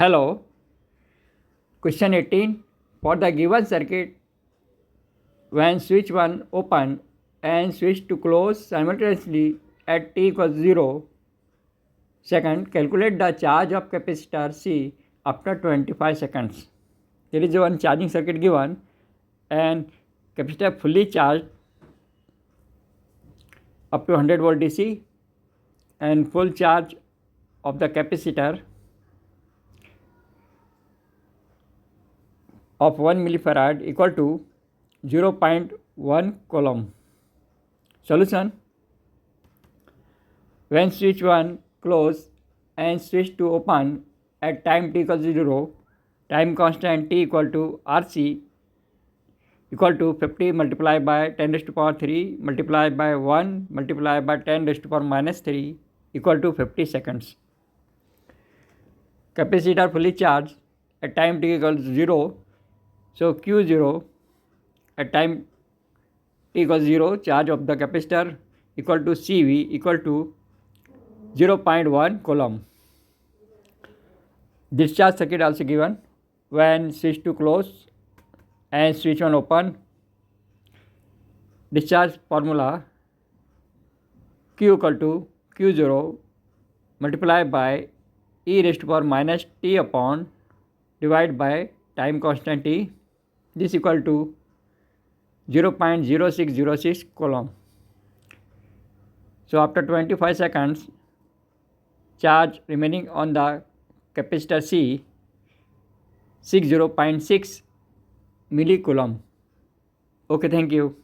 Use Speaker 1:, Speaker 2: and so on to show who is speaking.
Speaker 1: Hello. Question 18. For the given circuit, when switch 1 open and switch 2 close simultaneously at t equals 0 second, calculate the charge of capacitor C after 25 seconds. There is one charging circuit given and capacitor fully charged up to 100 volt DC and full charge of the capacitor of 1 millifarad equal to 0.1 coulomb. Solution: when switch 1 close and switch 2 open at time t equals 0, time constant t equal to RC equal to 50 multiplied by 10 raised to power 3 multiplied by 1 multiplied by 10 raised to power minus 3 equal to 50 seconds. Capacitor fully charged at time t equals 0, so Q0 at time t equals 0, charge of the capacitor equal to CV equal to 0.1 coulomb. Discharge circuit also given when switch 2 close and switch 1 open. Discharge formula Q equal to Q0 multiplied by e raised to power minus t upon divided by time constant t. This equal to 0.0606 coulomb. So after 25 seconds, charge remaining on the capacitor C 60.6 millicoulomb. Okay, thank you.